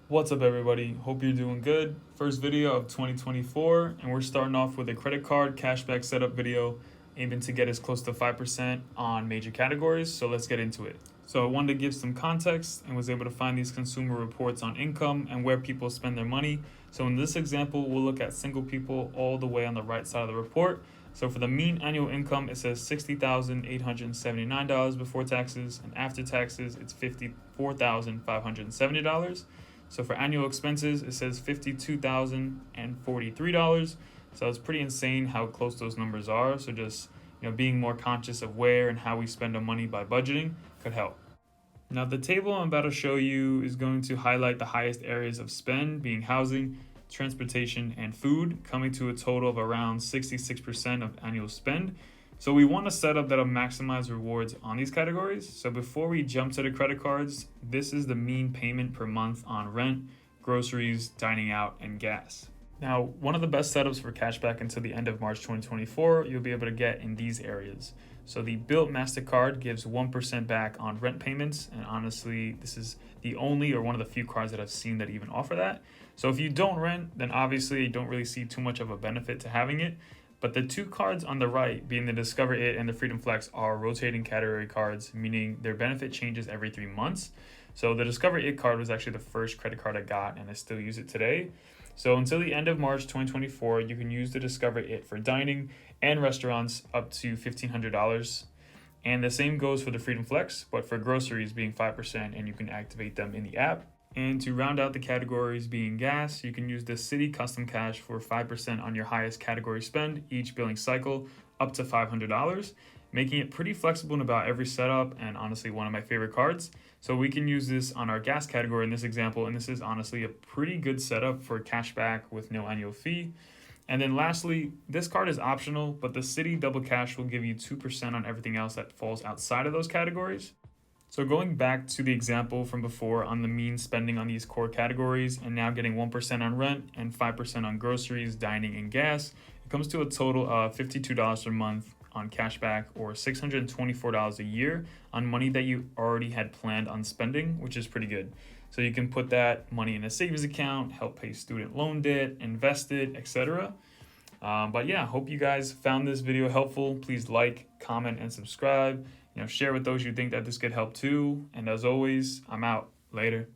What's up, everybody? Hope you're doing good. First video of 2024, and we're starting off with a credit card cashback setup video aiming to get as close to 5% on major categories. So let's get into it. So I wanted to give some context and was able to find these consumer reports on income and where people spend their money. So in this example, we'll look at single people all the way on the right side of the report. So for the mean annual income, it says $60,879 before taxes, and after taxes, it's $54,570. So for annual expenses, it says $52,043. So it's pretty insane how close those numbers are. So just being more conscious of where and how we spend our money by budgeting could help. Now the table I'm about to show you is going to highlight the highest areas of spend, being housing, transportation, and food, coming to a total of around 66% of annual spend. So we want a setup that'll maximize rewards on these categories. So before we jump to the credit cards, this is the mean payment per month on rent, groceries, dining out, and gas. Now, one of the best setups for cashback until the end of March 2024, you'll be able to get in these areas. So the Built MasterCard gives 1% back on rent payments. And honestly, this is the only or one of the few cards that I've seen that even offer that. So if you don't rent, then obviously you don't really see too much of a benefit to having it. But the two cards on the right, being the Discover It and the Freedom Flex, are rotating category cards, meaning their benefit changes every 3 months. So the Discover It card was actually the first credit card I got, and I still use it today. So until the end of March 2024, you can use the Discover It for dining and restaurants up to $1,500. And the same goes for the Freedom Flex, but for groceries being 5%, and you can activate them in the app. And to round out the categories being gas, you can use the City Custom Cash for 5% on your highest category spend each billing cycle up to $500, making it pretty flexible in about every setup, and honestly one of my favorite cards. So we can use this on our gas category in this example, and this is honestly a pretty good setup for cashback with no annual fee. And then lastly, this card is optional, but the City Double Cash will give you 2% on everything else that falls outside of those categories. So going back to the example from before on the mean spending on these core categories and now getting 1% on rent and 5% on groceries, dining, and gas, it comes to a total of $52 per month on cashback, or $624 a year on money that you already had planned on spending, which is pretty good. So you can put that money in a savings account, help pay student loan debt, invest it, etc. But yeah, hope you guys found this video helpful. Please like, comment, and subscribe. Share with those you think that this could help too. And as always, I'm out. Later.